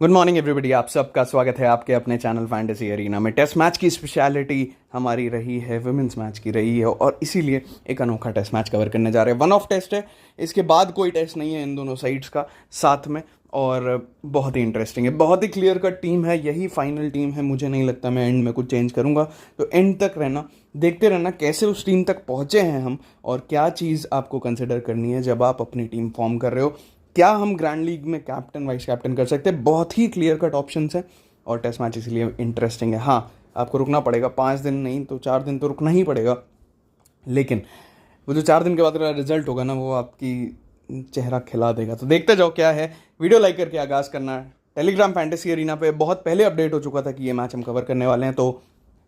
Good morning everybody, आप सबका स्वागत है आपके अपने चैनल फैंटेसी एरिना में। टेस्ट मैच की स्पेशलिटी हमारी रही है, वुमेंस मैच की रही है, और इसीलिए एक अनोखा टेस्ट मैच कवर करने जा रहे हैं। वन ऑफ टेस्ट है, इसके बाद कोई टेस्ट नहीं है इन दोनों साइड्स का साथ में, और बहुत ही इंटरेस्टिंग है, बहुत ही क्लियर कट टीम है, यही फाइनल टीम है। मुझे नहीं लगता मैं एंड में कुछ चेंज करूंगा, तो एंड तक रहना, देखते रहना कैसे उस टीम तक पहुंचे हैं हम, और क्या चीज़ आपको कंसिडर करनी है जब आप अपनी टीम फॉर्म कर रहे हो। क्या हम ग्रैंड लीग में कैप्टन वाइस कैप्टन कर सकते हैं, बहुत ही क्लियर कट ऑप्शंस हैं, और टेस्ट मैच इसलिए इंटरेस्टिंग है। हाँ, आपको रुकना पड़ेगा, 5 दिन नहीं तो 4 दिन तो रुकना ही पड़ेगा, लेकिन वो जो 4 दिन के बाद का रिजल्ट होगा ना, वो आपकी चेहरा खिला देगा। तो देखते जाओ क्या है, वीडियो लाइक करके आगाज़ करना। टेलीग्राम फैंटेसी एरिना पे बहुत पहले अपडेट हो चुका था कि ये मैच हम कवर करने वाले हैं, तो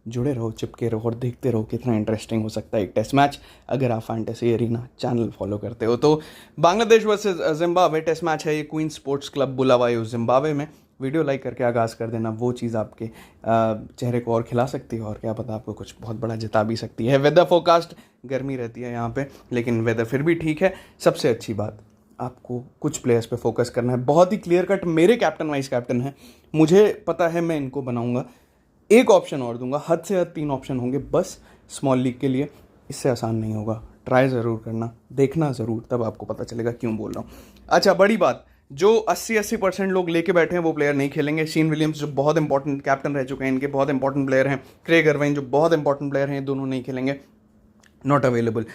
जुड़े रहो, चिपके रहो और देखते रहो कितना इंटरेस्टिंग हो सकता है एक टेस्ट मैच अगर आप फैंटेसी एरिना चैनल फॉलो करते हो। तो Bangladesh versus Zimbabwe test match है, ये queen sports club Bulawayo Zimbabwe में। वीडियो लाइक करके आगाज़ कर देना, वो चीज़ आपके चेहरे को और खिला सकती है, और क्या पता आपको कुछ बहुत बड़ा जिता भी सकती है। वेदर फोरकास्ट, गर्मी रहती है यहाँ पे, लेकिन वेदर फिर भी ठीक है। सबसे अच्छी बात, आपको कुछ प्लेयर्स पे फोकस करना है, बहुत ही क्लियर कट। मेरे कैप्टन वाइस कैप्टन है, मुझे पता है मैं इनको बनाऊंगा। एक ऑप्शन और दूंगा, हद से हद 3 ऑप्शन होंगे बस स्मॉल लीग के लिए, इससे आसान नहीं होगा। ट्राई ज़रूर करना, देखना ज़रूर, तब आपको पता चलेगा क्यों बोल रहा हूँ। अच्छा, बड़ी बात, जो 80% लोग लेके बैठे हैं वो प्लेयर नहीं खेलेंगे। शीन विलियम्स जो बहुत इंपॉर्टेंट कैप्टन रह चुके हैं, इनके बहुत इंपॉर्टेंट प्लेयर हैं। क्रेग इरवाइन जो बहुत इंपॉर्टेंट प्लेयर हैं, दोनों नहीं खेलेंगे, नॉट अवेलेबल।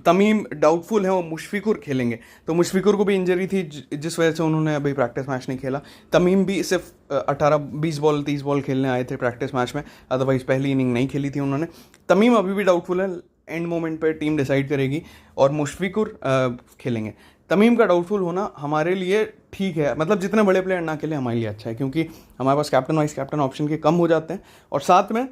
तमीम डाउटफुल है, वो मुशफिकुर खेलेंगे, तो मुशफिकुर को भी इंजरी थी जिस वजह से उन्होंने अभी प्रैक्टिस मैच नहीं खेला। तमीम भी सिर्फ 18-20 बॉल 30 बॉल खेलने आए थे प्रैक्टिस मैच में, अदरवाइज पहली इनिंग नहीं खेली थी उन्होंने। तमीम अभी भी डाउटफुल है, एंड मोमेंट पर टीम डिसाइड करेगी, और मुशफिकुर खेलेंगे। तमीम का डाउटफुल होना हमारे लिए ठीक है, मतलब जितने बड़े प्लेयर ना खेले हमारे लिए अच्छा है, क्योंकि हमारे पास कैप्टन वाइस कैप्टन ऑप्शन के कम हो जाते हैं, और साथ में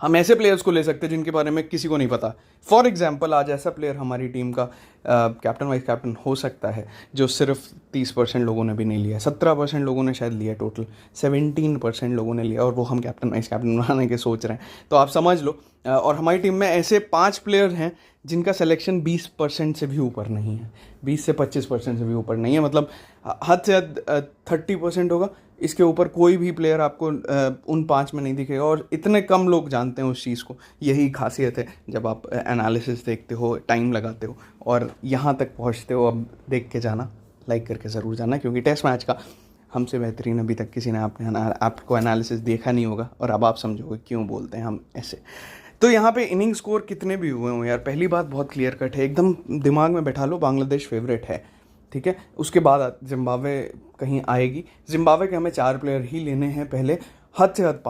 हम ऐसे प्लेयर्स को ले सकते हैं जिनके बारे में किसी को नहीं पता। फॉर एग्जाम्पल, आज ऐसा प्लेयर हमारी टीम का कैप्टन वाइस कैप्टन हो सकता है जो सिर्फ 30% लोगों ने भी नहीं लिया, 17% लोगों ने शायद लिया, टोटल 17% लोगों ने लिया, और वो हम कैप्टन वाइस कैप्टन बनाने के सोच रहे हैं। तो आप समझ लो, और हमारी टीम में ऐसे 5 प्लेयर हैं जिनका सिलेक्शन 20% से भी ऊपर नहीं है, 20 से 25% से भी ऊपर नहीं है, मतलब हद से हद 30% होगा। इसके ऊपर कोई भी प्लेयर आपको उन 5 में नहीं दिखेगा, और इतने कम लोग जानते हैं उस चीज़ को। यही खासियत है जब आप एनालिसिस देखते हो, टाइम लगाते हो और यहाँ तक पहुँचते हो। अब देख के जाना, लाइक करके ज़रूर जाना, क्योंकि टेस्ट मैच का हमसे बेहतरीन अभी तक किसी ने आपको एनालिसिस देखा नहीं होगा, और अब आप समझोगे क्यों बोलते हैं हम ऐसे। तो यहाँ पे इनिंग स्कोर कितने भी हुए हों यार, पहली बात बहुत क्लियर कट है, एकदम दिमाग में बैठा लो, बांग्लादेश फेवरेट है, ठीक है। उसके बाद जिम्बाब्वे कहीं आएगी। जिम्बाब्वे के हमें 4 प्लेयर ही लेने हैं पहले, हद से हद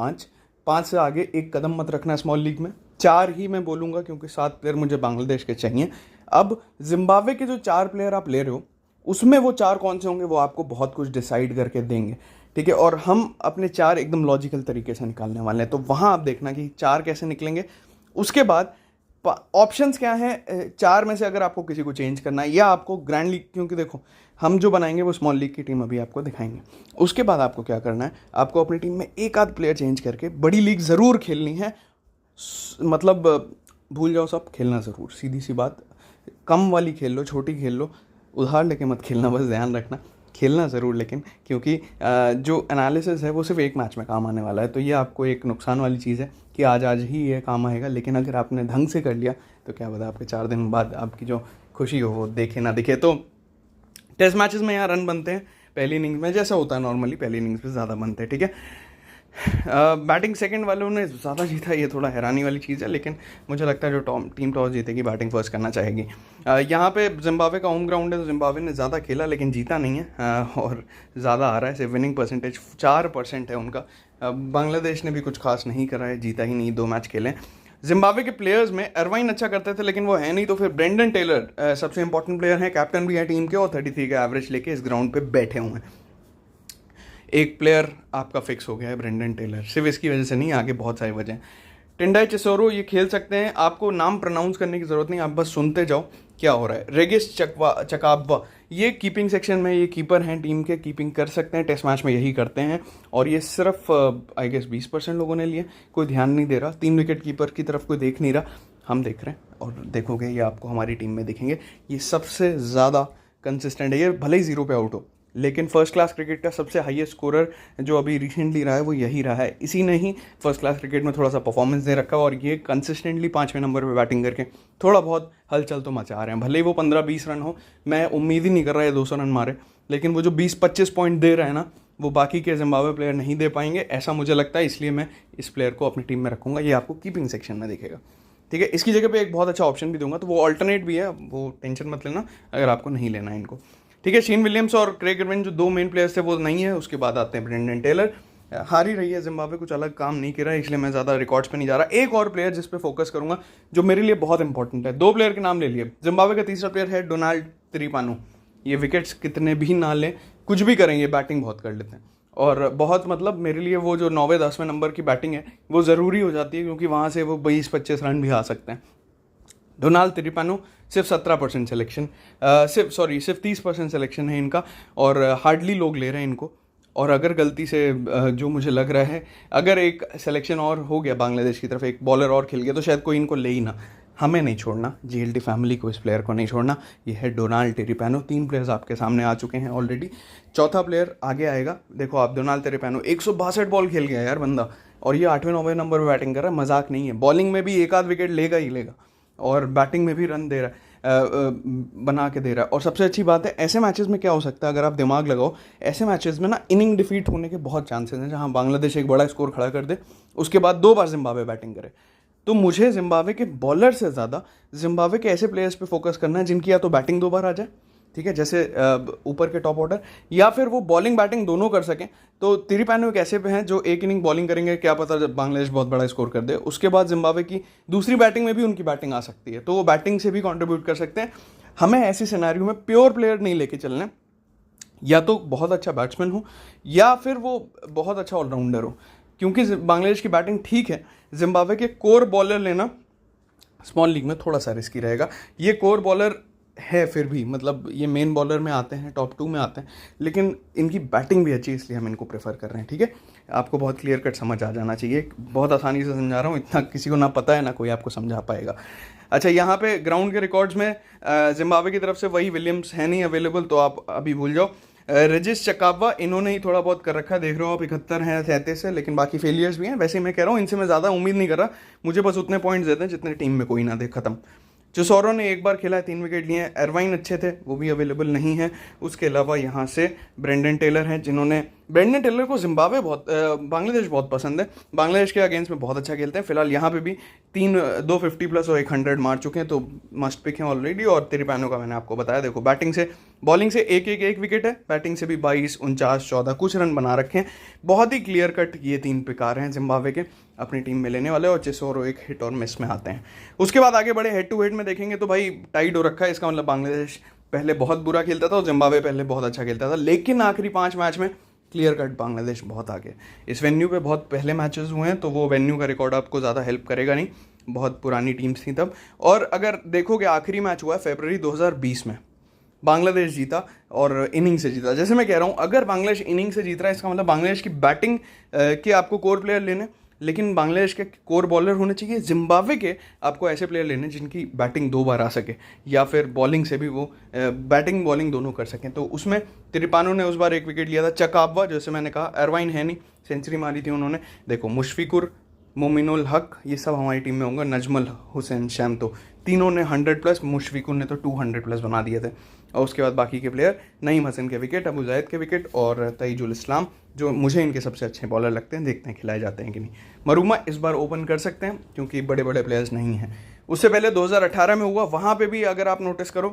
5 से आगे एक कदम मत रखना स्मॉल लीग में। 4 ही मैं बोलूँगा, क्योंकि 7 प्लेयर मुझे बांग्लादेश के चाहिए। अब जिम्बाब्वे के जो 4 प्लेयर आप ले रहे हो, उसमें वो 4 कौन से होंगे वो आपको बहुत कुछ डिसाइड करके देंगे, ठीक है। और हम अपने 4 एकदम लॉजिकल तरीके से निकालने वाले हैं, तो वहाँ आप देखना कि 4 कैसे निकलेंगे। उसके बाद ऑप्शंस क्या हैं 4 में से, अगर आपको किसी को चेंज करना है, या आपको ग्रैंड लीग, क्योंकि देखो हम जो बनाएंगे वो स्मॉल लीग की टीम अभी आपको दिखाएंगे। उसके बाद आपको क्या करना है, आपको अपनी टीम में एक आध प्लेयर चेंज करके बड़ी लीग ज़रूर खेलनी है, मतलब भूल जाओ सब, खेलना ज़रूर, सीधी सी बात। कम वाली खेल लो, छोटी खेल लो, उधार लेके मत खेलना, बस ध्यान रखना, खेलना ज़रूर, लेकिन क्योंकि जो एनालिसिस है वो सिर्फ एक मैच में काम आने वाला है। तो ये आपको एक नुकसान वाली चीज़ है कि आज ही ये काम आएगा, लेकिन अगर आपने ढंग से कर लिया तो क्या पता आपके 4 दिन बाद आपकी जो खुशी हो वो देखे ना दिखे। तो टेस्ट मैचेस में यहाँ रन बनते हैं पहली इनिंग्स में, जैसा होता है नॉर्मली, पहली इनिंग्स में ज़्यादा बनते हैं, ठीक है। बैटिंग सेकंड वालों ने ज़्यादा जीता, ये थोड़ा हैरानी वाली चीज़ है, लेकिन मुझे लगता है जो टीम टॉस जीतेगी बैटिंग फर्स्ट करना चाहेगी। यहाँ पे जिम्बाब्वे का होम ग्राउंड है, तो जिम्बाब्वे ने ज़्यादा खेला लेकिन जीता नहीं है, और ज़्यादा आ रहा है, सिर्फ विनिंग परसेंटेज 4% है उनका। बांग्लादेश ने भी कुछ खास नहीं करा है, जीता ही नहीं, 2 मैच खेले। जिम्बाब्वे के प्लेयर्स में इरवाइन अच्छा करते थे, लेकिन वो है नहीं, तो फिर ब्रेंडन टेलर सबसे इंपॉर्टेंट प्लेयर है, कैप्टन भी है टीम के, और 33 का एवरेज लेके इस ग्राउंड पे बैठे हुए हैं। एक प्लेयर आपका फिक्स हो गया है, ब्रेंडन टेलर, सिर्फ इसकी वजह से नहीं, आगे बहुत सारी वजह हैं। टिंडाई चिसोरो ये खेल सकते हैं, आपको नाम प्रोनाउंस करने की ज़रूरत नहीं, आप बस सुनते जाओ क्या हो रहा है। रेगिस चकाबवा, ये कीपिंग सेक्शन में ये कीपर हैं टीम के, कीपिंग कर सकते हैं, टेस्ट मैच में यही करते हैं, और ये सिर्फ आई गेस 20% लोगों ने लिए, कोई ध्यान नहीं दे रहा, 3 विकेट कीपर की तरफ कोई देख नहीं रहा, हम देख रहे हैं, और देखोगे ये आपको हमारी टीम में दिखेंगे। ये सबसे ज़्यादा कंसिस्टेंट है, ये भले ही 0 पे आउट हो, लेकिन फर्स्ट क्लास क्रिकेट का सबसे हाईएस्ट स्कोरर जो अभी रिसेंटली रहा है वो यही रहा है। इसी ने ही फर्स्ट क्लास क्रिकेट में थोड़ा सा परफॉर्मेंस दे रखा है और ये कंसिस्टेंटली 5वें नंबर पे बैटिंग करके थोड़ा बहुत हलचल तो मचा रहे हैं। भले ही वो 15-20 रन हो, मैं उम्मीद ही नहीं कर रहा है 200 रन मारे, लेकिन वो जो 20-25 पॉइंट दे रहे हैं ना, वो बाकी के जिम्बाब्वे प्लेयर नहीं दे पाएंगे, ऐसा मुझे लगता है। इसलिए मैं इस प्लेयर को अपनी टीम में रखूँगा। ये आपको कीपिंग सेक्शन में दिखेगा, ठीक है। इसकी जगह पे एक बहुत अच्छा ऑप्शन भी दूंगा, तो वो अल्टरनेट भी है, वो टेंशन मत लेना अगर आपको नहीं लेना है इनको, ठीक है। शेन विलियम्स और क्रेग इरविन जो 2 मेन प्लेयर्स थे वो नहीं है। उसके बाद आते हैं ब्रेंडन टेलर। हार ही रही है जिम्बाब्वे, कुछ अलग काम नहीं कर रहा है, इसलिए मैं ज़्यादा रिकॉर्ड्स पे नहीं जा रहा। एक और प्लेयर जिस पे फोकस करूंगा जो मेरे लिए बहुत इंपॉर्टेंट है, 2 प्लेयर के नाम ले लिए। जिम्बाब्वे का तीसरा प्लेयर है डोनाल्ड त्रिपानो। ये विकेट्स कितने भी ना लें, कुछ भी करेंगे, बैटिंग बहुत कर लेते हैं और बहुत, मतलब मेरे लिए वो जो 9वें-10वें नंबर की बैटिंग है वो ज़रूरी हो जाती है, क्योंकि वहाँ से वो 20-25 रन भी आ सकते हैं। डोनाल्ड त्रिपानो सिर्फ 17% सिलेक्शन, सिर्फ 30% सिलेक्शन है इनका, और हार्डली लोग ले रहे हैं इनको। और अगर गलती से जो मुझे लग रहा है, अगर एक सिलेक्शन और हो गया बांग्लादेश की तरफ, एक बॉलर और खेल गया, तो शायद कोई इनको ले ही ना। हमें नहीं छोड़ना, जीएलटी फैमिली को इस प्लेयर को नहीं छोड़ना। ये है डोनाल्ड त्रिपानो। 3 प्लेयर्स आपके सामने आ चुके हैं ऑलरेडी, चौथा प्लेयर आगे आएगा। देखो आप, डोनाल्ड त्रिपानो 162 बॉल खेल गया यार बंदा, और ये 8वें-9वें नंबर पर बैटिंग कर रहा है, मजाक नहीं है। बॉलिंग में भी एक आध विकेट लेगा ही लेगा, और बैटिंग में भी रन दे रहा है, बना के दे रहा है। और सबसे अच्छी बात है, ऐसे मैचेस में क्या हो सकता है, अगर आप दिमाग लगाओ, ऐसे मैचेस में ना इनिंग डिफीट होने के बहुत चांसेस हैं, जहां बांग्लादेश एक बड़ा स्कोर खड़ा कर दे, उसके बाद 2 बार जिम्बाब्वे बैटिंग करे। तो मुझे जिम्बाब्वे के बॉलर से ज़्यादा जिम्बाब्वे के ऐसे प्लेयर्स पे फोकस करना है जिनकी या तो बैटिंग 2 बार आ जाए, ठीक है, जैसे ऊपर के टॉप ऑर्डर, या फिर वो बॉलिंग बैटिंग दोनों कर सकें। तो त्रिपानो एक ऐसे पे हैं जो एक इनिंग बॉलिंग करेंगे, क्या पता जब बांग्लादेश बहुत बड़ा स्कोर कर दे, उसके बाद जिम्बाब्वे की दूसरी बैटिंग में भी उनकी बैटिंग आ सकती है, तो वो बैटिंग से भी कंट्रीब्यूट कर सकते हैं। हमें ऐसी सिनेरियो में प्योर प्लेयर नहीं लेके चलना, या तो बहुत अच्छा बैट्समैन हो या फिर वो बहुत अच्छा ऑलराउंडर हो, क्योंकि बांग्लादेश की बैटिंग ठीक है। जिम्बाब्वे के कोर बॉलर लेना स्मॉल लीग में थोड़ा सा रिस्की रहेगा। ये कोर बॉलर है फिर भी, मतलब ये मेन बॉलर में आते हैं, टॉप 2 में आते हैं, लेकिन इनकी बैटिंग भी अच्छी है, इसलिए हम इनको प्रेफर कर रहे हैं, ठीक है। आपको बहुत क्लियर कट समझ आ जाना चाहिए, बहुत आसानी से समझा रहा हूँ, इतना किसी को ना पता है ना कोई आपको समझा पाएगा। अच्छा, यहाँ पे ग्राउंड के रिकॉर्ड्स में जिम्बाब्वे की तरफ से वही विलियम्स है नहीं अवेलेबल, तो आप अभी भूल जाओ। रजिश चकावा इन्होंने ही थोड़ा बहुत कर रखा है, देख रहे हो आप, 71 है 37 है, लेकिन बाकी फेलियर्स भी हैं। वैसे मैं कह रहा हूँ, इनसे मैं ज़्यादा उम्मीद नहीं कर रहा, मुझे बस उतने पॉइंट्स देते हैं जितने टीम में कोई ना दे, खत्म। चुसौरो ने एक बार खेला है, 3 विकेट लिए हैं। एरवाइन अच्छे थे, वो भी अवेलेबल नहीं है। उसके अलावा यहाँ से ब्रेंडन टेलर हैं, जिन्होंने, ब्रेंडन टेलर को जिम्बाब्वे बांग्लादेश बहुत पसंद है, बांग्लादेश के अगेंस्ट में बहुत अच्छा खेलते हैं। फिलहाल यहाँ पे भी 250 प्लस और 100 मार चुके हैं, तो मस्ट पिक हैं ऑलरेडी। और त्रिपानो का मैंने आपको बताया, देखो बैटिंग से, बॉलिंग से एक विकेट है, बैटिंग से भी 22, 49, 14 कुछ रन बना रखे हैं। बहुत ही क्लियर कट ये 3 पिकार हैं जिम्बाब्वे के अपनी टीम में लेने वाले, और चिसोरो एक हिट और मिस में आते हैं। उसके बाद आगे बड़े हेड टू हेड में देखेंगे तो भाई टाइड हो रखा है। इसका मतलब बांग्लादेश पहले बहुत बुरा खेलता था और जिम्बाब्वे पहले बहुत अच्छा खेलता था, लेकिन आखिरी 5 मैच में क्लियर कट बांग्लादेश बहुत आगे। इस वेन्यू पे बहुत पहले मैचेस हुए हैं, तो वो वेन्यू का रिकॉर्ड आपको ज़्यादा हेल्प करेगा नहीं, बहुत पुरानी टीम्स थी तब। और अगर देखोगे, आखिरी मैच हुआ है फरवरी 2020 में, बांग्लादेश जीता और इनिंग से जीता। जैसे मैं कह रहा हूँ, अगर बांग्लादेश इनिंग से जीत रहा है, इसका मतलब बांग्लादेश की बैटिंग के आपको कोर प्लेयर लेने, लेकिन बांग्लादेश के कोर बॉलर होने चाहिए। जिम्बाब्वे के आपको ऐसे प्लेयर लेने जिनकी बैटिंग 2 बार आ सके, या फिर बॉलिंग से भी वो बैटिंग बॉलिंग दोनों कर सकें। तो उसमें त्रिपानो ने उस बार 1 विकेट लिया था। चकावा, जैसे मैंने कहा, एरवाइन है नहीं, सेंचुरी मारी थी उन्होंने। देखो मुशफिकुर, मोमिनुल हक, ये सब हमारी टीम में होंगे। नजमुल हुसैन शैम, तो तीनों ने 100 प्लस, मुशफिकुर ने तो 200 प्लस बना दिए थे। और उसके बाद बाकी के प्लेयर, नईम हसन के विकेट, अबू जायद के विकेट, और तईजुल इस्लाम, जो मुझे इनके सबसे अच्छे बॉलर लगते हैं। देखते हैं खिलाए जाते हैं कि नहीं। मरूमा इस बार ओपन कर सकते हैं, क्योंकि बड़े बड़े प्लेयर्स नहीं हैं। उससे पहले 2018 में हुआ, वहाँ पर भी अगर आप नोटिस करो,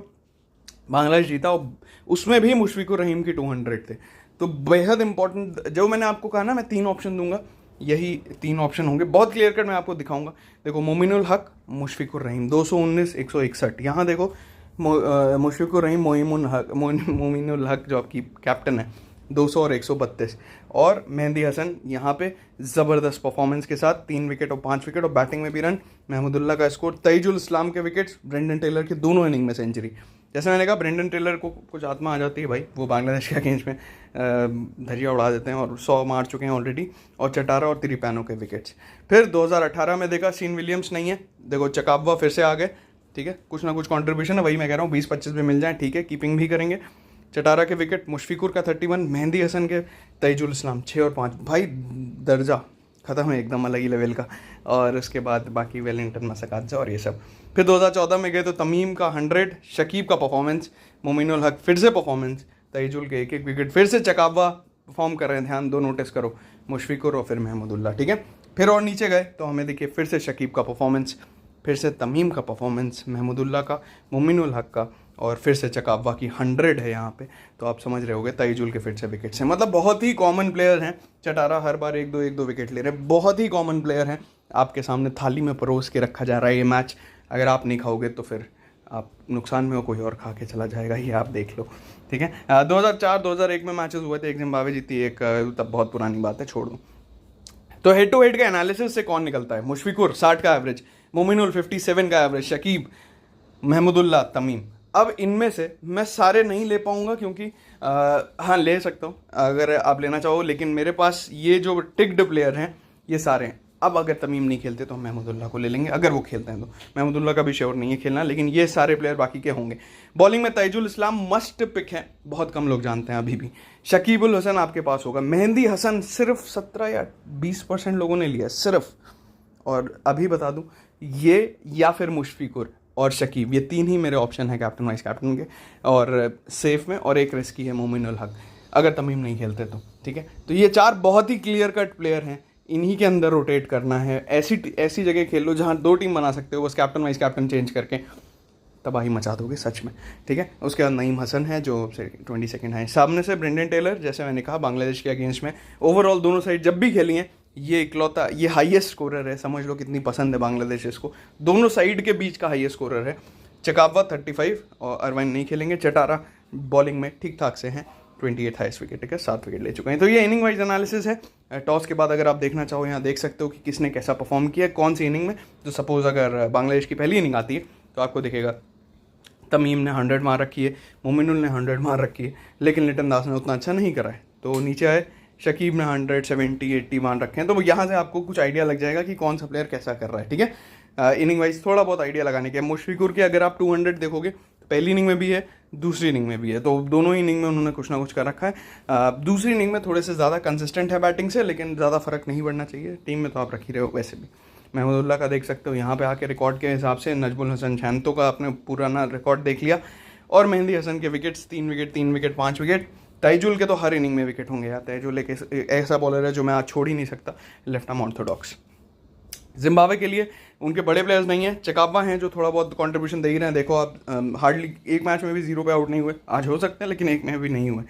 बांग्लादेश जीता, और उसमें भी मुशफिकुर रहीम की 200 थे। तो बेहद इंपॉर्टेंट, जो मैंने आपको कहा ना, मैं 3 ऑप्शन दूंगा, यही 3 ऑप्शन होंगे। बहुत क्लियर कट मैं आपको दिखाऊंगा। देखो, मोमिनुल हक, मुशफिकुर रहीम, 219, 161। यहाँ देखो, मुशफिकुर रहीम, मोमिनुल हक जो आपकी कैप्टन है, 200 और 132। और मेहंदी हसन यहाँ पे ज़बरदस्त परफॉर्मेंस के साथ 3 विकेट और 5 विकेट, और बैटिंग में भी रन। महमूदुल्ला का स्कोर, तईजुल इस्लाम के विकेट्स, ब्रेंडन टेलर के दोनों इनिंग में सेंचुरी। जैसे मैंने कहा, ब्रेंडन टेलर को कुछ आत्मा आ जाती है भाई, वो बांग्लादेश के अगेंस्ट में धजिया उड़ा देते हैं, और 100 मार चुके हैं ऑलरेडी। और चटारा और त्रिपानो के विकेट्स। फिर 2018 में देखा, शेन विलियम्स नहीं है, देखो चकावा फिर से आ गए, ठीक है, कुछ ना कुछ कंट्रीब्यूशन है, वही मैं कह रहा हूँ, 20-25 भी मिल जाए, ठीक है, कीपिंग भी करेंगे। चटारा के विकेट, मुशफिकुर का 31, मेहंदी हसन के, तैजुल इस्लाम 6 और 5। भाई दर्जा ख़त्म है एकदम अलग ही लेवल का। और उसके बाद बाकी वेलिंगटन, मसकाजा और ये सब। फिर 2014 में गए तो तमीम का 100, शकीब का परफॉर्मेंस, मोमिनुल हक फिर से परफॉर्मेंस, तैजुल के 1-1 विकेट, फिर से चकावा परफॉर्म कर रहे हैं, ध्यान दो नोटिस करो, मुशफिकुर और फिर महमूदुल्लाह, ठीक है। फिर और नीचे गए तो हमें देखिए फिर से शकीब का परफॉर्मेंस, फिर से तमीम का परफॉर्मेंस, महमूदुल्लाह का, मोमिनुल हक का, और फिर से चकावा की 100 है यहाँ पे। तो आप समझ रहे होगे तैजुल के फिर से विकेट्स हैं। मतलब बहुत ही कॉमन प्लेयर हैं। चटारा हर बार 1-2 विकेट ले रहे हैं, बहुत ही कॉमन प्लेयर हैं। आपके सामने थाली में परोस के रखा जा रहा है ये मैच। अगर आप नहीं खाओगे तो फिर आप नुकसान में हो, कोई और खा के चला जाएगा, ये आप देख लो, ठीक है। 2004-2001 में मैचेस हुए थे, एक जिम्बाब्वे जीती, एक तब बहुत पुरानी बात है, छोड़ दो। तो हेड टू हेड के एनालिसिस से कौन निकलता है? मुशफिकुर 60 का एवरेज, मोमिनुल 57 का एवरेज, शकीब, महमूदुल्लाह, तमीम। अब इनमें से मैं सारे नहीं ले पाऊंगा क्योंकि हाँ ले सकता हूँ अगर आप लेना चाहो, लेकिन मेरे पास ये जो टिक्ड प्लेयर हैं ये सारे हैं। अब अगर तमीम नहीं खेलते तो हम महमूदुल्लाह को ले लेंगे, अगर वो खेलते हैं तो। महमूदुल्लाह का भी श्योर नहीं है खेलना, लेकिन ये सारे प्लेयर बाकी के होंगे। बॉलिंग में तैजुल इस्लाम मस्ट पिक है, बहुत कम लोग जानते हैं अभी भी। शकीबुल हसन आपके पास होगा। मेहंदी हसन सिर्फ 17 या 20% लोगों ने लिया सिर्फ। और अभी बता दूं, ये या फिर मुशफिकुर और शकीब, ये 3 ही मेरे ऑप्शन है कैप्टन वाइस कैप्टन के, और सेफ में, और एक रिस्की है मोमिनुल हक, अगर तमीम नहीं खेलते तो, ठीक है। तो ये 4 बहुत ही क्लियर कट प्लेयर हैं, इन्हीं के अंदर रोटेट करना है। ऐसी जगह खेल लो जहाँ 2 टीम बना सकते हो, बस कैप्टन वाइस कैप्टन चेंज करके तबाही मचा दोगे सच में, ठीक है। उसके बाद नईम हसन है जो 22nd है। सामने से ब्रेंडन टेलर, जैसे मैंने कहा बांग्लादेश के अगेंस्ट में ओवरऑल दोनों साइड जब भी खेली हैं, ये इकलौता, ये हाईएस्ट स्कोरर है, समझ लो कितनी पसंद है बांग्लादेश इसको। दोनों साइड के बीच का हाईएस्ट स्कोरर है। चकावा 35 और अरवाइन नहीं खेलेंगे। चटारा बॉलिंग में ठीक ठाक से हैं, 28 हाईएस्ट विकेट है, 7 विकेट ले चुके हैं। तो ये इनिंग वाइज एनालिसिस है। टॉस के बाद अगर आप देखना चाहो यहाँ देख सकते हो कि किसने कैसा परफॉर्म किया, कौन सी इनिंग में। तो सपोज अगर बांग्लादेश की पहली इनिंग आती है तो आपको दिखेगा तमीम ने 100 मार रखी है, मोमिनुल ने 100 मार रखी है, लेकिन लिटन दास ने उतना अच्छा नहीं करा है। तो नीचे आए शकीब ने 100, 70, 80 मान रखे हैं। तो यहाँ से आपको कुछ आइडिया लग जाएगा कि कौन सा प्लेयर कैसा कर रहा है, ठीक है। इनिंग वाइज थोड़ा बहुत आइडिया लगाने के। मुशफिकुर के अगर आप 200 देखोगे तो पहली इनिंग में भी है, दूसरी इनिंग में भी है, तो दोनों ही इनिंग में उन्होंने कुछ ना कुछ कर रखा है। दूसरी इनिंग में थोड़े से ज़्यादा कंसिस्टेंट है बैटिंग से, लेकिन ज़्यादा फर्क नहीं पड़ना चाहिए, टीम में तो आप रख ही रहे हो वैसे भी। महमूदुल्लाह का देख सकते हो यहाँ पे आके रिकॉर्ड के हिसाब से। नजमुल हसन छानतो का आपने पुराना रिकॉर्ड देख लिया। और मेहंदी हसन के wickets 3 wicket, 3 wicket, 5 wicket. Taijul के तो हर इनिंग में विकेट होंगे यार। तैजुल एक ऐसा बॉलर है जो मैं आज छोड़ ही नहीं सकता, लेफ्ट आर्म ऑर्थोडॉक्स। जिम्बाब्वे के लिए उनके बड़े प्लेयर्स नहीं हैं। चकावा हैं जो थोड़ा बहुत कंट्रीब्यूशन दे ही रहे हैं। देखो आप हार्डली एक मैच में भी 0 पे आउट नहीं हुए, आज हो सकते हैं लेकिन एक में भी नहीं हुए।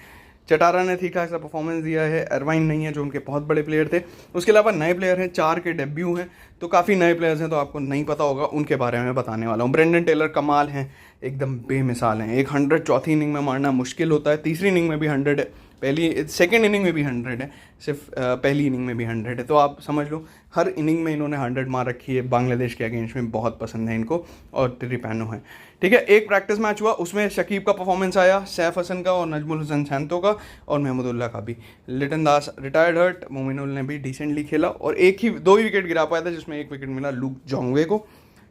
चटारा ने ठीक ठाक सा परफॉर्मेंस दिया है। अरवाइन नहीं है जो उनके बहुत बड़े प्लेयर थे। उसके अलावा नए प्लेयर हैं, 4 के डेब्यू हैं, तो काफ़ी नए प्लेयर्स हैं, तो आपको नहीं पता होगा, उनके बारे में बताने वाला हूँ। ब्रेंडन टेलर कमाल हैं, एकदम बेमिसाल हैं। एक 100 चौथी इनिंग में मारना मुश्किल होता है, तीसरी इनिंग में भी 100 है, सेकेंड इनिंग में भी 100 है, सिर्फ पहली इनिंग में भी 100 है। तो आप समझ लो हर इनिंग में इन्होंने 100 मार रखी है। बांग्लादेश के अगेंस्ट में बहुत पसंद है इनको, और त्रिपैनो है, ठीक है। एक प्रैक्टिस मैच हुआ, उसमें शकीब का परफॉर्मेंस आया, सैफ हसन का और नजमुल हसन छानतो का, और महमूदुल्लाह का भी। लिटन दास रिटायर्ड हर्ट, मोमिनुल ने भी डिसेंटली खेला और 2 ही विकेट गिरा पाया था, जिसमें 1 विकेट मिला लूक जोंगवे को।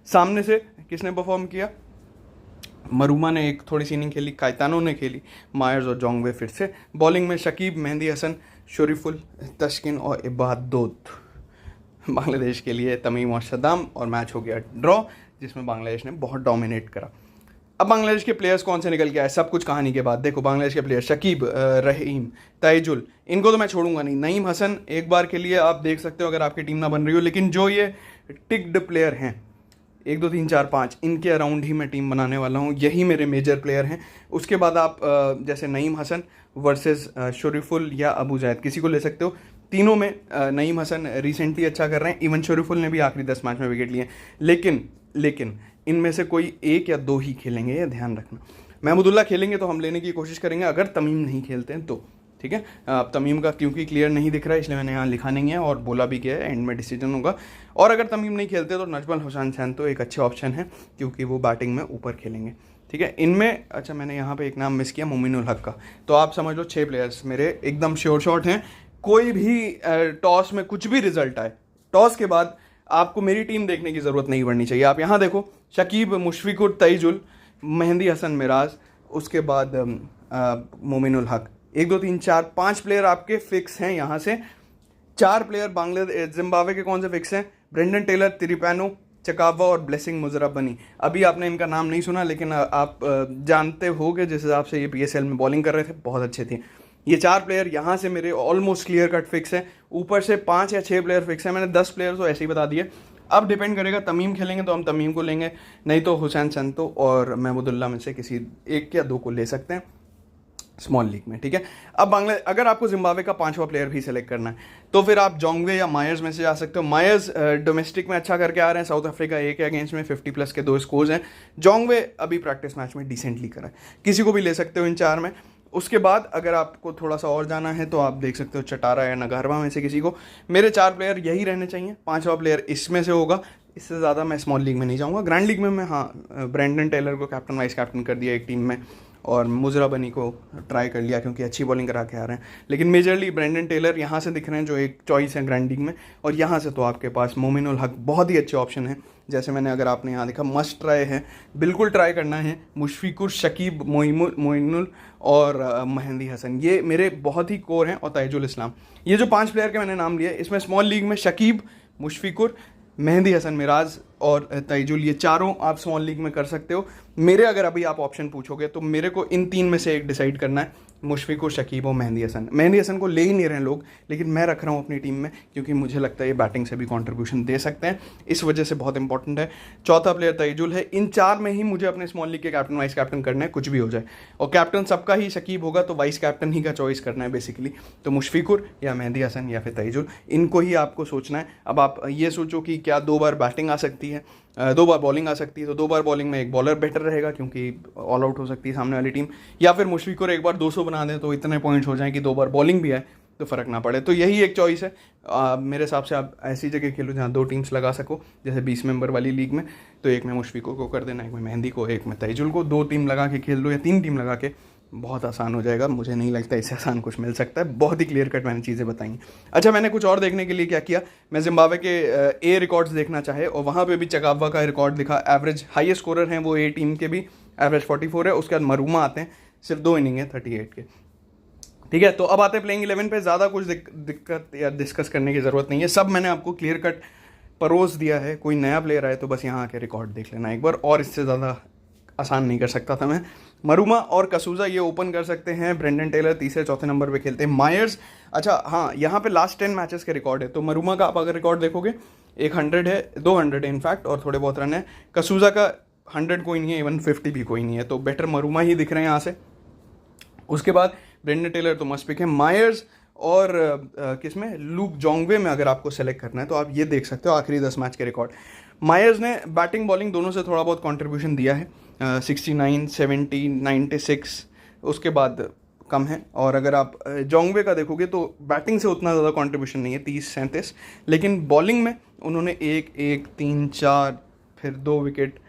सामने से किसने परफॉर्म किया? मरूमा ने एक थोड़ी सी इनिंग खेली, कायतानो ने खेली, मायर्स और जोंगवे फिर से। बॉलिंग में शकीब, मेहंदी हसन, शरीफुल, तस्किन और इबादत बांग्लादेश के लिए, तमीम और सदाम। और मैच हो गया ड्रॉ, जिसमें बांग्लादेश ने बहुत डोमिनेट करा। अब बांग्लादेश के प्लेयर्स कौन से निकल के आए, सब कुछ कहानी के बाद। देखो बांग्लादेश के प्लेयर शकीब, रहीम, तैजुल, इनको तो मैं छोड़ूंगा नहीं। नईम हसन एक बार के लिए आप देख सकते हो अगर आपकी टीम ना बन रही हो, लेकिन जो ये टिक्ड प्लेयर हैं 1 2 3 4 5, इनके अराउंड ही मैं टीम बनाने वाला हूँ, यही मेरे मेजर प्लेयर हैं। उसके बाद आप जैसे नईम हसन वर्सेस शरीफुल या अबू जायद, किसी को ले सकते हो। तीनों में नईम हसन रिसेंटली अच्छा कर रहे हैं, इवन शरीफुल ने भी आखिरी 10 मैच में विकेट लिए, लेकिन इनमें से कोई 1 या 2 ही खेलेंगे, ये ध्यान रखना। महमूदुल्लाह खेलेंगे तो हम लेने की कोशिश करेंगे, अगर तमीम नहीं खेलते हैं तो, ठीक है। अब तमीम का क्योंकि क्लियर नहीं दिख रहा है, इसलिए मैंने यहाँ लिखा नहीं है, और बोला भी गया है एंड में डिसीजन होगा। और अगर तमीम नहीं खेलते तो नजमुल हसन छानतो एक अच्छे ऑप्शन है, क्योंकि वो बैटिंग में ऊपर खेलेंगे, ठीक है। इनमें अच्छा मैंने यहाँ पे एक नाम मिस किया, मोमिनुल हक का। तो आप समझ लो 6 प्लेयर्स मेरे एकदम श्योर शॉट हैं। कोई भी टॉस में कुछ भी रिजल्ट आए, टॉस के बाद आपको मेरी टीम देखने की ज़रूरत नहीं पड़नी चाहिए। आप यहाँ देखो, शकीब, मुशफिकुर, तैजुल, मेहंदी हसन, मिराज, उसके बाद मोमिनुल हक। 1 2 3 4 5 प्लेयर आपके फिक्स हैं यहाँ से। 4 प्लेयर बांग्लादेश जिम्बाब्वे के कौन से फिक्स हैं? ब्रेंडन टेलर, तिरिपैनो, चकावा और ब्लेसिंग मुजराबनी। अभी आपने इनका नाम नहीं सुना, लेकिन आप जानते होगे जिस हिसाब से ये पीएसएल में बॉलिंग कर रहे थे, बहुत अच्छे थे। ये 4 प्लेयर यहाँ से मेरे ऑलमोस्ट क्लियर कट फिक्स हैं। ऊपर से 5 या 6 प्लेयर फिक्स हैं। मैंने 10 प्लेयर तो ऐसे ही बता दिए। अब डिपेंड करेगा, तमीम खेलेंगे तो हम तमीम को लेंगे, नहीं तो हुसैन संतो और महमूदुल्लाह में से किसी 1 या 2 को ले सकते हैं स्मॉल लीग में, ठीक है। अब अगर आपको जिम्बाब्वे का 5वां प्लेयर भी सेलेक्ट करना है तो फिर आप जोंगवे या मायर्स में से जा सकते हो। मायर्स डोमेस्टिक में अच्छा करके आ रहे हैं, साउथ अफ्रीका ए के अगेंस्ट में 50+ के 2 स्कोर्स हैं। जोंगवे अभी प्रैक्टिस मैच में डिसेंटली करा है। किसी को भी ले सकते हो इन 4 में। उसके बाद अगर आपको थोड़ा सा और जाना है तो आप देख सकते हो चटारा या नगारवा में से किसी को। मेरे 4 प्लेयर यही रहने चाहिए, 5वां प्लेयर इसमें से होगा। इससे ज़्यादा मैं स्मॉल लीग में नहीं जाऊँगा। ग्रैंड लीग में मैं ब्रेंडन टेलर को कैप्टन वाइस कैप्टन कर दिया एक टीम में, और मुजराबनी को ट्राई कर लिया क्योंकि अच्छी बॉलिंग करा के आ रहे हैं। लेकिन मेजरली ब्रेंडन टेलर यहाँ से दिख रहे हैं जो एक चॉइस है ग्रैंड लीग में। और यहाँ से तो आपके पास मोमिनुल हक बहुत ही अच्छे ऑप्शन है। जैसे मैंने अगर आपने यहाँ देखा, मस्ट ट्राई है, बिल्कुल ट्राई करना है। मुशफिकुर, शकीब, मोइनुल और मेहंदी हसन, ये मेरे बहुत ही कोर हैं। और ताइजुल इस्लाम, ये जो 5 प्लेयर के मैंने नाम लिए, इसमें स्मॉल लीग में शकीब, मुशफिकुर, मेहंदी हसन मिराज और ताइजुल, ये चारों आप स्मॉल लीग में कर सकते हो। मेरे अगर अभी आप ऑप्शन पूछोगे तो मेरे को इन 3 में से एक डिसाइड करना है, मुशफिकुर, शकीब और मेहंदी हसन। मेहंदी हसन को ले ही नहीं रहे लोग, लेकिन मैं रख रहा हूँ अपनी टीम में क्योंकि मुझे लगता है ये बैटिंग से भी कंट्रीब्यूशन दे सकते हैं, इस वजह से बहुत इंपॉर्टेंट है। 4था प्लेयर ताइजुल है। इन 4 में ही मुझे अपने स्मॉल लीग के कैप्टन वाइस कैप्टन करना है, कुछ भी हो जाए। और कैप्टन सबका ही शकीब होगा, तो वाइस कैप्टन ही का चॉइस करना है बेसिकली। तो मुशफिकुर या मेहंदी हसन या फिर ताइजुल, इनको ही आपको सोचना है। अब आप ये सोचो कि क्या 2 बार बैटिंग आ सकती है, 2 बार बॉलिंग आ सकती है, तो 2 बार बॉलिंग में एक बॉलर बेटर रहेगा क्योंकि ऑल आउट हो सकती है सामने वाली टीम। या फिर मुशफिकुर एक बार 200 बना दें तो इतने पॉइंट्स हो जाएं कि 2 बार बॉलिंग भी आए तो फ़र्क ना पड़े। तो यही एक चॉइस है। मेरे हिसाब से आप ऐसी जगह खेलो जहाँ 2 टीम्स लगा सको, जैसे 20 मेंबर वाली लीग में, तो एक में मुशफिकुर को कर देना, एक में मेहंदी को, एक में ताइजुल को। 2 टीम लगा के खेल लो या 3 टीम लगा के, बहुत आसान हो जाएगा। मुझे नहीं लगता इससे आसान कुछ मिल सकता है। बहुत ही क्लियर कट मैंने चीज़ें बताई। अच्छा, मैंने कुछ और देखने के लिए क्या किया, मैं जिम्बाब्वे के ए रिकॉर्ड्स देखना चाहे और वहाँ पे भी चकावा का रिकॉर्ड दिखा। एवरेज हाईएस्ट स्कोरर हैं वो ए टीम के भी, एवरेज 44 है। उसके बाद मरूमा आते हैं, सिर्फ 2 इनिंग है 38 के, ठीक है। तो अब आते हैं प्लेइंग 11 पे। ज़्यादा कुछ दिक्कत या डिस्कस करने की ज़रूरत नहीं है, सब मैंने आपको क्लियर कट परोस दिया है। कोई नया प्लेयर आए तो बस यहाँ आके रिकॉर्ड देख लेना एक बार, और इससे ज़्यादा आसान नहीं कर सकता था मैं। मरूमा और कसूजा ये ओपन कर सकते हैं। ब्रेंडन टेलर 3-4 नंबर पे खेलते हैं। मायर्स, अच्छा हाँ, यहाँ पे लास्ट 10 मैचेस के रिकॉर्ड है। तो मरूमा का आप अगर रिकॉर्ड देखोगे, एक 100 है, 200 है इनफैक्ट, और थोड़े बहुत रन है। कसूजा का 100 कोई नहीं है, इवन 50 भी कोई नहीं है, तो बेटर मरूमा ही दिख रहे हैं यहाँ से। उसके बाद ब्रेंडन टेलर तो मस्ट पिक है। मायर्स और किसमें, लूक जोंगवे में अगर आपको सेलेक्ट करना है तो आप ये देख सकते हो आखिरी 10 मैच के रिकॉर्ड। मायर्स ने बैटिंग बॉलिंग दोनों से थोड़ा बहुत कंट्रीब्यूशन दिया है, 69, 70, 96, उसके बाद कम है। और अगर आप जोंगवे का देखोगे तो बैटिंग से उतना ज़्यादा कंट्रीब्यूशन नहीं है, 30-37, लेकिन बॉलिंग में उन्होंने 1, 3, 4, फिर 2 विकेट,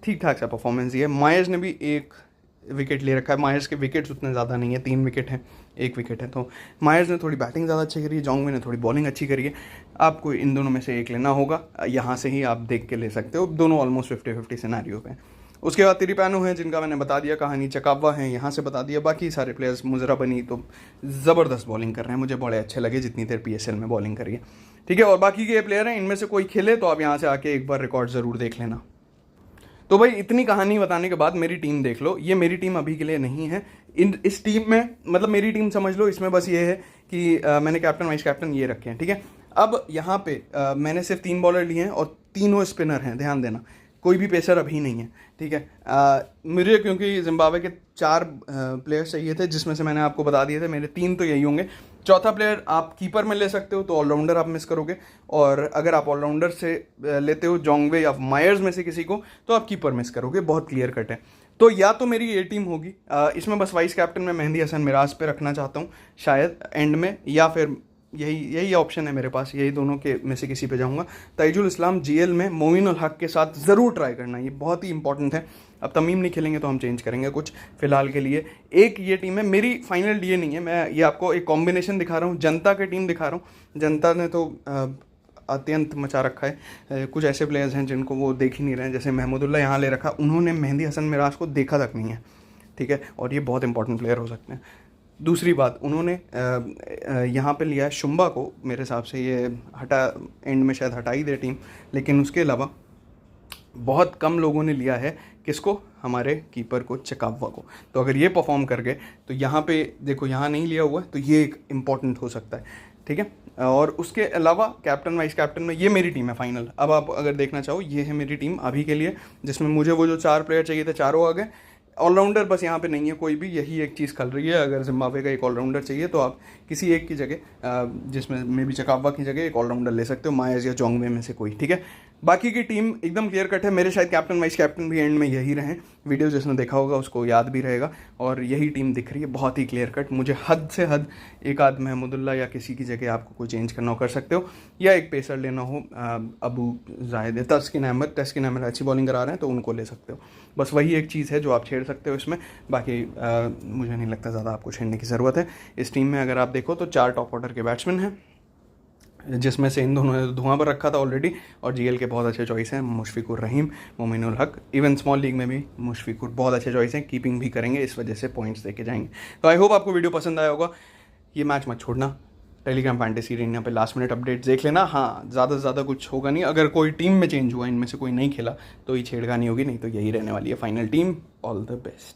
ठीक ठाक सा परफॉर्मेंस दिया है। मायर्स ने भी 1 विकेट ले रखा है। मायर्स के विकेट्स उतने ज़्यादा नहीं है, 3 विकेट हैं, 1 विकेट है। तो मायर्स ने थोड़ी बैटिंग ज़्यादा अच्छी करी है, जोंगवे ने थोड़ी बॉलिंग अच्छी करी है। आपको इन दोनों में से एक लेना होगा, यहाँ से ही आप देख के ले सकते हो। दोनों ऑलमोस्ट 50-50 सिनेरियो पे हैं। उसके बाद तिरिपैनो हैं जिनका मैंने बता दिया कहानी, चकावा हैं यहाँ से बता दिया। बाकी सारे प्लेयर्स, मुजराबनी तो ज़बरदस्त बॉलिंग कर रहे हैं, मुझे बड़े अच्छे लगे जितनी देर पीएसएल में बॉलिंग करी है, ठीक है। और बाकी के ये प्लेयर हैं, इनमें से कोई खेले तो आप यहाँ से आके एक बार रिकॉर्ड ज़रूर देख लेना। तो भाई इतनी कहानी बताने के बाद मेरी टीम देख लो। ये मेरी टीम अभी के लिए नहीं है। इस टीम में, मतलब मेरी टीम समझ लो, इसमें बस ये है कि मैंने कैप्टन वाइस कैप्टन ये रखे हैं, ठीक है। अब यहाँ पे मैंने सिर्फ 3 बॉलर लिए हैं और तीनों स्पिनर हैं, ध्यान देना, कोई भी पेसर अभी नहीं है, ठीक है। मुझे क्योंकि जिम्बाब्वे के 4 प्लेयर्स चाहिए थे, जिसमें से मैंने आपको बता दिए थे मेरे 3 तो यही होंगे। चौथा प्लेयर आप कीपर में ले सकते हो, तो ऑलराउंडर आप मिस करोगे। और अगर आप ऑलराउंडर से लेते हो जोंगवे या मायर्स में से किसी को, तो आप कीपर मिस करोगे, बहुत क्लियर कट है। तो या तो मेरी ये टीम होगी, इसमें बस वाइस कैप्टन में मेहंदी हसन मिराज पे रखना चाहता हूँ शायद एंड में, या फिर यही ऑप्शन है मेरे पास, यही दोनों के में से किसी पे जाऊंगा। ताइजुल इस्लाम जीएल में मोमिनुल हक के साथ ज़रूर ट्राई करना, ये बहुत ही इंपॉर्टेंट है। अब तमीम नहीं खेलेंगे तो हम चेंज करेंगे कुछ, फिलहाल के लिए एक ये टीम है। मेरी फाइनल डीए नहीं है, मैं ये आपको एक कॉम्बिनेशन दिखा रहा हूँ, जनता की टीम दिखा रहा हूँ। जनता ने तो अत्यंत मचा रखा है। कुछ ऐसे प्लेयर्स हैं जिनको वो देख ही नहीं रहे हैं, जैसे महमूदुल्लाह यहाँ ले रखा, उन्होंने मेहंदी हसन मिराज को देखा तक नहीं है। ठीक है, और ये बहुत इंपॉर्टेंट प्लेयर हो सकते हैं। दूसरी बात, उन्होंने यहाँ पे लिया है शुम्बा को, मेरे हिसाब से ये एंड में शायद हटा ही दे टीम, लेकिन उसके अलावा बहुत कम लोगों ने लिया है किसको, हमारे कीपर को, चकावा को। तो अगर ये परफॉर्म कर गए तो यहाँ पे देखो, यहाँ नहीं लिया हुआ है, तो ये एक इम्पॉर्टेंट हो सकता है, ठीक है। और उसके अलावा कैप्टन वाइस कैप्टन में ये मेरी टीम है फाइनल। अब आप अगर देखना चाहो, ये है मेरी टीम अभी के लिए, जिसमें मुझे वो जो 4 प्लेयर चाहिए थे चारों आ गए। ऑलराउंडर बस यहाँ पे नहीं है कोई भी, यही एक चीज़ खल रही है। अगर जिम्बाब्वे का एक ऑलराउंडर चाहिए तो आप किसी एक की जगह, जिसमें मे बी चकावा की जगह एक ऑलराउंडर ले सकते हो, मायस या जोंगवे में से कोई, ठीक है। बाकी की टीम एकदम क्लियर कट है। मेरे शायद कैप्टन वाइस कैप्टन भी एंड में यही रहे, वीडियो जिसने देखा होगा उसको याद भी रहेगा, और यही टीम दिख रही है बहुत ही क्लियर कट। मुझे हद से हद एक आध महमूदुल्लाह या किसी की जगह आपको कोई चेंज करना हो कर सकते हो, या एक पेसर लेना हो, अबू जाहिद, तस्किन अहमद अच्छी बॉलिंग करा रहे हैं तो उनको ले सकते हो। बस वही एक चीज़ है जो आप छेड़ सकते हो इसमें। बाकी मुझे नहीं लगता ज़्यादा आपको छेड़ने की ज़रूरत है। इस टीम में अगर आप देखो तो 4 टॉप ऑर्डर के बैट्समैन हैं, जिसमें से इन दोनों ने धुआं पर रखा था ऑलरेडी, और जीएल के बहुत अच्छे चॉइस हैं, मुशफिकुर रहीम, मोमिनुल हक। इवन स्मॉल लीग में भी मुशफिकुर बहुत अच्छे चॉइस हैं, कीपिंग भी करेंगे, इस वजह से पॉइंट्स देके जाएंगे। तो आई होप आपको वीडियो पसंद आया होगा। ये मैच मत छोड़ना, टेलीग्राम फैंटेसी एरेना पे लास्ट मिनट अपडेट देख लेना। हाँ, ज़्यादा से ज़्यादा कुछ होगा नहीं, अगर कोई टीम में चेंज हुआ, इनमें से कोई नहीं खेला तो ये छेड़खानी होगी, नहीं तो यही रहने वाली है final team. All the best.